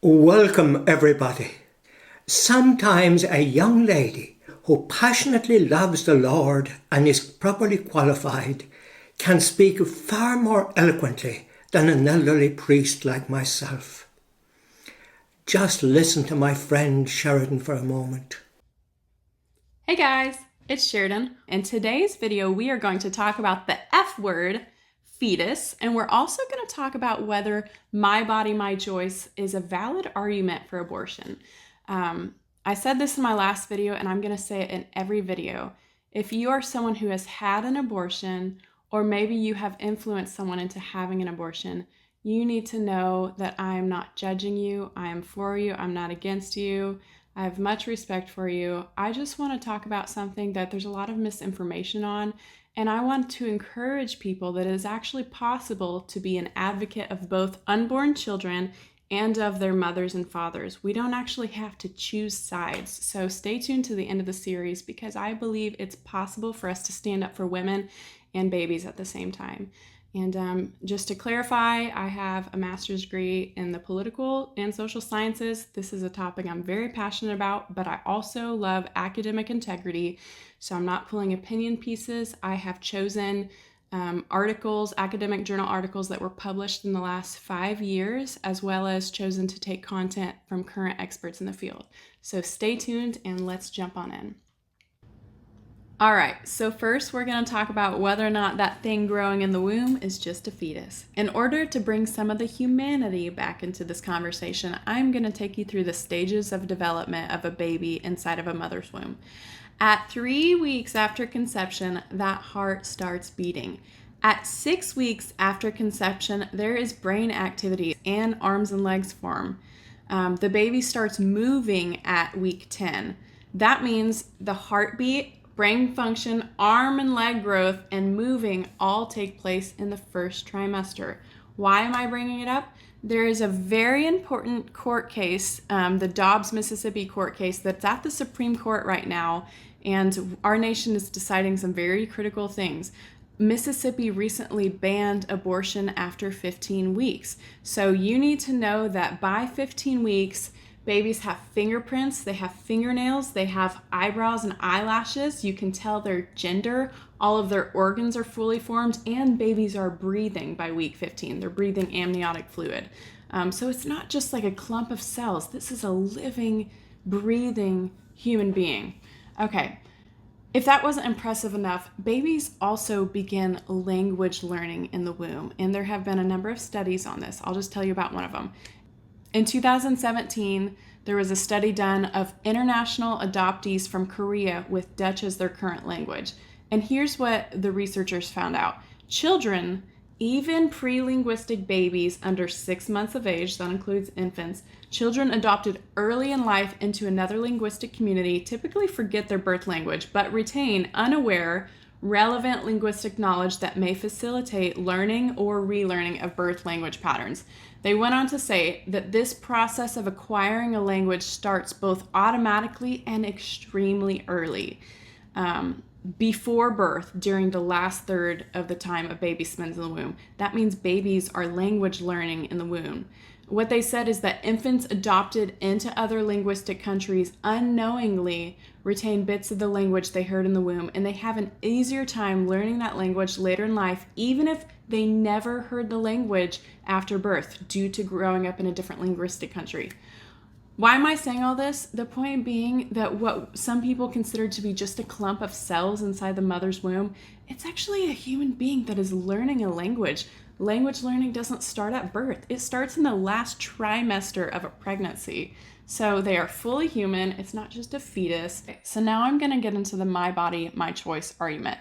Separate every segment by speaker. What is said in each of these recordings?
Speaker 1: Welcome, everybody. Sometimes a young lady who passionately loves the Lord and is properly qualified can speak far more eloquently than an elderly priest like myself. Just listen to my friend Sheridan for a moment.
Speaker 2: Hey guys, it's Sheridan. In today's video, we are going to talk about the F word, fetus, and we're also going to talk about whether my body, my choice is a valid argument for abortion. I said this in my last video, and I'm going to say it in every video. If you are someone who has had an abortion, or maybe you have influenced someone into having an abortion, you need to know that I am not judging you. I am for you. I'm not against you. I have much respect for you. I just want to talk about something that there's a lot of misinformation on, and I want to encourage people that it is actually possible to be an advocate of both unborn children and of their mothers and fathers. We don't actually have to choose sides. So stay tuned to the end of the series because I believe it's possible for us to stand up for women and babies at the same time. And just to clarify, I have a master's degree in the political and social sciences. This is a topic I'm very passionate about, but I also love academic integrity. So I'm not pulling opinion pieces. I have chosen articles, academic journal articles that were published in the last 5 years, as well as chosen to take content from current experts in the field. So stay tuned and let's jump on in. All right, so first we're going to talk about whether or not that thing growing in the womb is just a fetus. In order to bring some of the humanity back into this conversation, I'm going to take you through the stages of development of a baby inside of a mother's womb. At 3 weeks after conception, that heart starts beating. At 6 weeks after conception, there is brain activity and arms and legs form. The baby starts moving at week 10. That means the heartbeat, brain function, arm and leg growth, and moving all take place in the first trimester. Why am I bringing it up? There is a very important court case, the Dobbs, Mississippi court case that's at the Supreme Court right now, and our nation is deciding some very critical things. Mississippi recently banned abortion after 15 weeks. So you need to know that by 15 weeks, babies have fingerprints, they have fingernails, they have eyebrows and eyelashes. You can tell their gender, all of their organs are fully formed, and babies are breathing by week 15. They're breathing amniotic fluid. So it's not just like a clump of cells. This is a living, breathing human being. Okay, if that wasn't impressive enough, babies also begin language learning in the womb, and there have been a number of studies on this. I'll just tell you about one of them. In 2017, there was a study done of international adoptees from Korea with Dutch as their current language. And here's what the researchers found out. Children, even pre-linguistic babies under 6 months of age, that includes infants, children adopted early in life into another linguistic community typically forget their birth language, but retain unaware, relevant linguistic knowledge that may facilitate learning or relearning of birth language patterns. They went on to say that this process of acquiring a language starts both automatically and extremely early, before birth, during the last third of the time a baby spends in the womb. That means babies are language learning in the womb. What they said is that infants adopted into other linguistic countries unknowingly retain bits of the language they heard in the womb, and they have an easier time learning that language later in life, even if they never heard the language after birth due to growing up in a different linguistic country. Why am I saying all this? The point being that what some people consider to be just a clump of cells inside the mother's womb, it's actually a human being that is learning a language. Language learning doesn't start at birth. It starts in the last trimester of a pregnancy. So they are fully human. It's not just a fetus. So now I'm going to get into the my body, my choice argument.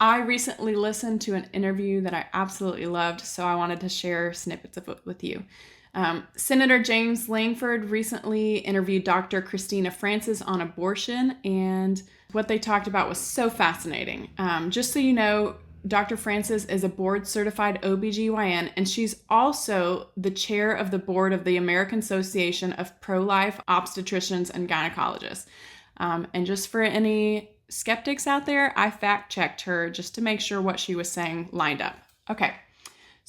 Speaker 2: I recently listened to an interview that I absolutely loved, so I wanted to share snippets of it with you. Senator James Langford recently interviewed Dr. Christina Francis on abortion, and what they talked about was so fascinating. Just so you know, Dr. Francis is a board-certified OBGYN, and she's also the chair of the board of the American Association of Pro-Life Obstetricians and Gynecologists. And just for any skeptics out there, I fact-checked her just to make sure what she was saying lined up. Okay.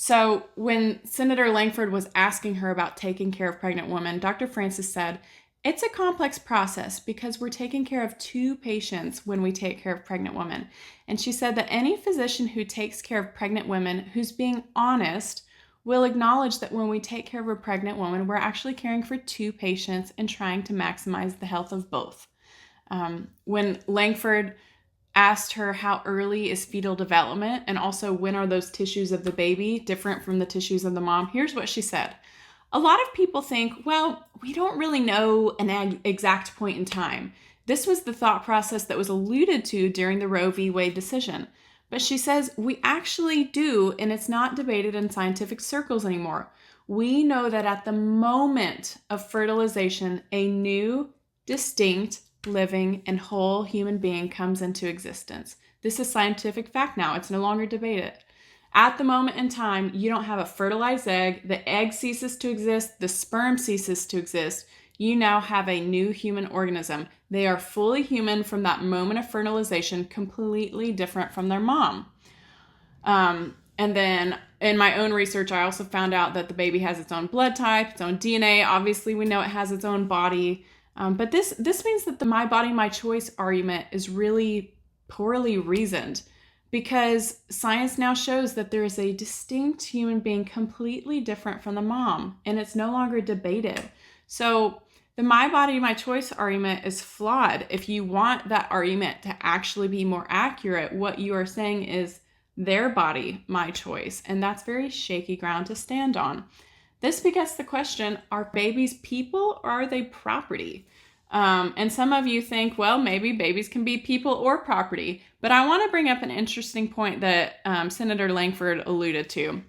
Speaker 2: So when Senator Langford was asking her about taking care of pregnant women, Dr. Francis said, it's a complex process because we're taking care of two patients when we take care of pregnant women. And she said that any physician who takes care of pregnant women who's being honest will acknowledge that when we take care of a pregnant woman, we're actually caring for two patients and trying to maximize the health of both. When Langford asked her how early is fetal development and also when are those tissues of the baby different from the tissues of the mom, here's what she said. A lot of people think, well, we don't really know an exact point in time. This was the thought process that was alluded to during the Roe v. Wade decision. But she says we actually do, and it's not debated in scientific circles anymore. We know that at the moment of fertilization, a new, distinct, living, and whole human being comes into existence. This is scientific fact now. It's no longer debated. At the moment in time, you don't have a fertilized egg. The egg ceases to exist. The sperm ceases to exist. You now have a new human organism. They are fully human from that moment of fertilization, completely different from their mom. And then in my own research, I also found out that the baby has its own blood type, its own DNA. Obviously, we know it has its own body. But this means that the my body, my choice argument is really poorly reasoned, because science now shows that there is a distinct human being completely different from the mom, and it's no longer debated. So the my body, my choice argument is flawed. If you want that argument to actually be more accurate, what you are saying is their body, my choice, and that's very shaky ground to stand on. This begets the question, are babies people or are they property? And some of you think, well, maybe babies can be people or property. But I want to bring up an interesting point that Senator Langford alluded to.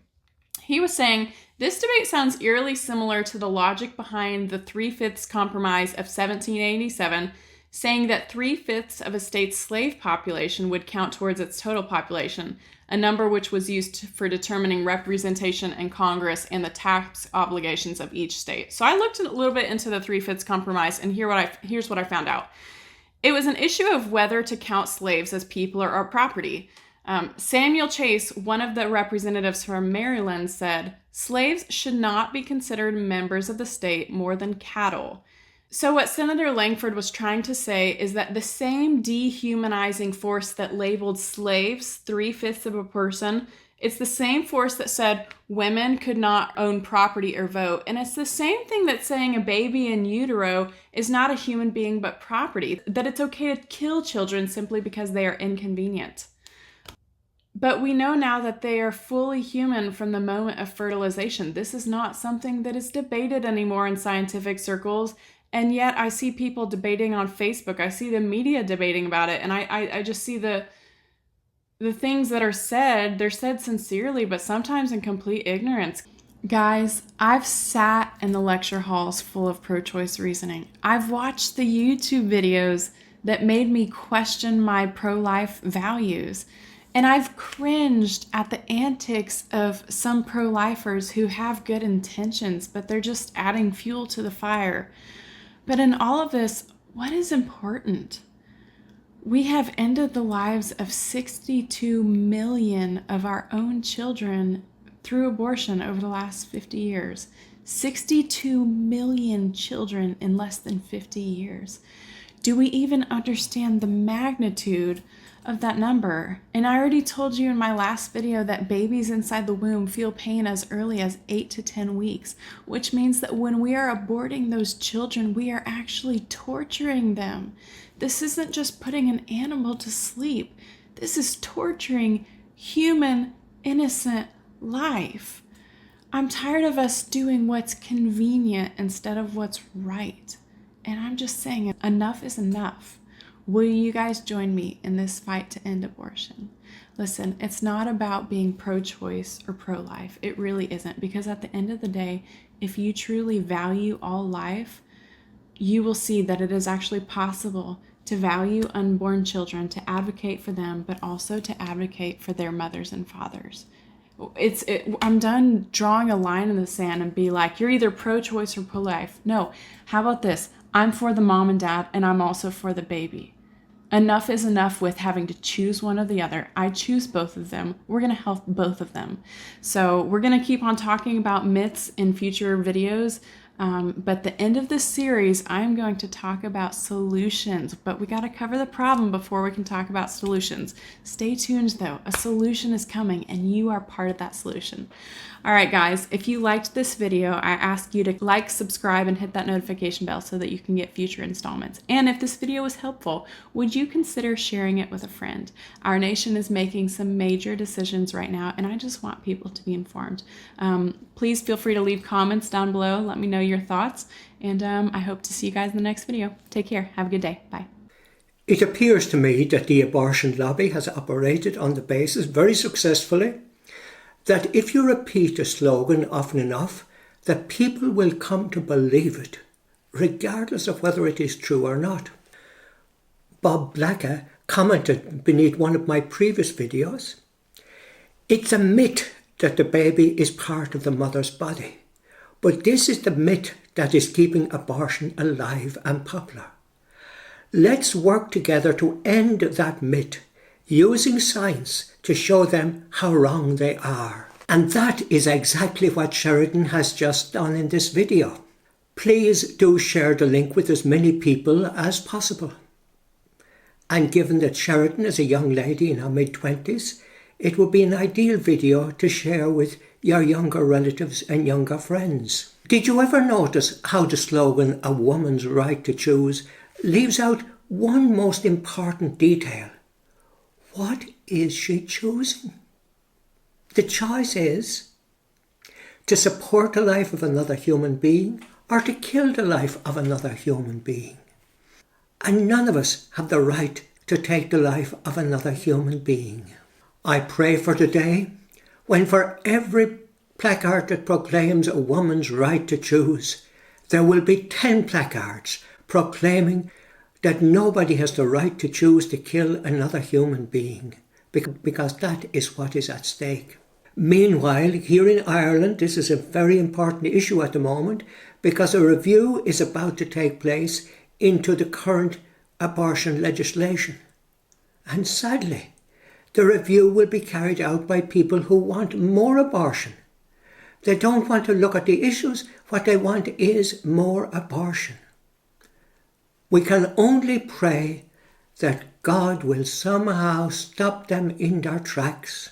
Speaker 2: He was saying, this debate sounds eerily similar to the logic behind the 3/5 Compromise of 1787, saying that 3/5 of a state's slave population would count towards its total population, a number which was used for determining representation in Congress and the tax obligations of each state. So I looked a little bit into the 3/5 Compromise, and here's what I found out. It was an issue of whether to count slaves as people or property. Samuel Chase, one of the representatives from Maryland, said, slaves should not be considered members of the state more than cattle. So what Senator Langford was trying to say is that the same dehumanizing force that labeled slaves 3/5 of a person, it's the same force that said women could not own property or vote. And it's the same thing that's saying a baby in utero is not a human being but property, that it's okay to kill children simply because they are inconvenient. But we know now that they are fully human from the moment of fertilization. This is not something that is debated anymore in scientific circles. And yet I see people debating on Facebook. I see the media debating about it. And I just see the things that are said, they're said sincerely, but sometimes in complete ignorance. Guys, I've sat in the lecture halls full of pro-choice reasoning. I've watched the YouTube videos that made me question my pro-life values. And I've cringed at the antics of some pro-lifers who have good intentions, but they're just adding fuel to the fire. But in all of this, what is important? We have ended the lives of 62 million of our own children through abortion over the last 50 years. 62 million children in less than 50 years. Do we even understand the magnitude of that number? And I already told you in my last video that babies inside the womb feel pain as early as 8 to 10 weeks, which means that when we are aborting those children, we are actually torturing them. This isn't just putting an animal to sleep. This is torturing human, innocent life. I'm tired of us doing what's convenient instead of what's right. And I'm just saying, enough is enough. Will you guys join me in this fight to end abortion? Listen, it's not about being pro-choice or pro-life. It really isn't, because at the end of the day, if you truly value all life, you will see that it is actually possible to value unborn children, to advocate for them, but also to advocate for their mothers and fathers. I'm done drawing a line in the sand and be like, you're either pro-choice or pro-life. No, how about this? I'm for the mom and dad, and I'm also for the baby. Enough is enough with having to choose one or the other. I choose both of them. We're going to help both of them. So we're going to keep on talking about myths in future videos. But at the end of this series, I'm going to talk about solutions, but we got to cover the problem before we can talk about solutions. Stay tuned though, a solution is coming and you are part of that solution. All right, guys, if you liked this video, I ask you to like, subscribe, and hit that notification bell so that you can get future installments. And if this video was helpful, would you consider sharing it with a friend? Our nation is making some major decisions right now, and I just want people to be informed. Please feel free to leave comments down below. Let me know your thoughts, and I hope to see you guys in the next video. Take care. Have a good day. Bye.
Speaker 1: It appears to me that the abortion lobby has operated on the basis very successfully that if you repeat a slogan often enough, that people will come to believe it, regardless of whether it is true or not. Bob Blacker commented beneath one of my previous videos, "It's a myth that the baby is part of the mother's body, but this is the myth that is keeping abortion alive and popular. Let's work together to end that myth, using science to show them how wrong they are." And that is exactly what Sheridan has just done in this video. Please do share the link with as many people as possible. And given that Sheridan is a young lady in her mid-20s, it would be an ideal video to share with your younger relatives and younger friends. Did you ever notice how the slogan, "A woman's right to choose," leaves out one most important detail? What is she choosing? The choice is to support the life of another human being or to kill the life of another human being. And none of us have the right to take the life of another human being. I pray for the day when for every placard that proclaims a woman's right to choose, there will be 10 placards proclaiming that nobody has the right to choose to kill another human being, because that is what is at stake. Meanwhile, here in Ireland, this is a very important issue at the moment, because a review is about to take place into the current abortion legislation. And sadly, the review will be carried out by people who want more abortion. They don't want to look at the issues. What they want is more abortion. We can only pray that God will somehow stop them in their tracks,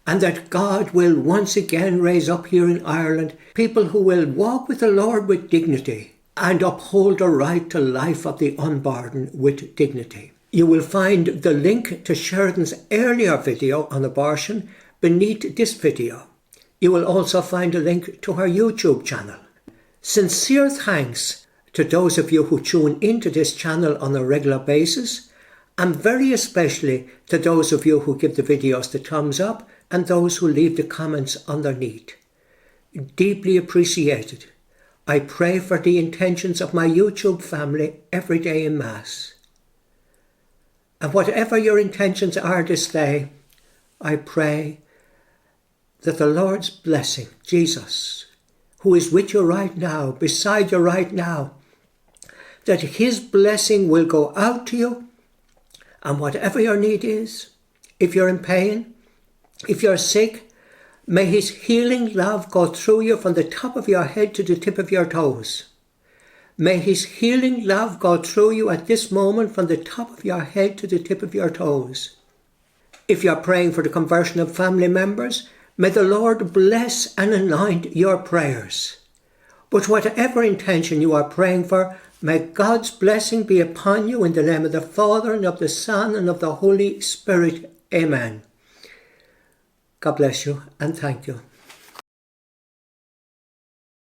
Speaker 1: and that God will once again raise up here in Ireland people who will walk with the Lord with dignity and uphold the right to life of the unborn with dignity. You will find the link to Sheridan's earlier video on abortion beneath this video. You will also find a link to her YouTube channel. Sincere thanks to those of you who tune into this channel on a regular basis, and very especially to those of you who give the videos the thumbs up and those who leave the comments underneath. Deeply appreciated. I pray for the intentions of my YouTube family every day in Mass. And whatever your intentions are this day, I pray that the Lord's blessing, Jesus, who is with you right now, beside you right now, that his blessing will go out to you, and whatever your need is, if you're in pain, if you're sick, may his healing love go through you from the top of your head to the tip of your toes. May his healing love go through you at this moment from the top of your head to the tip of your toes. If you're praying for the conversion of family members, may the Lord bless and anoint your prayers. But whatever intention you are praying for, may God's blessing be upon you in the name of the Father and of the Son and of the Holy Spirit. Amen. God bless you and thank you.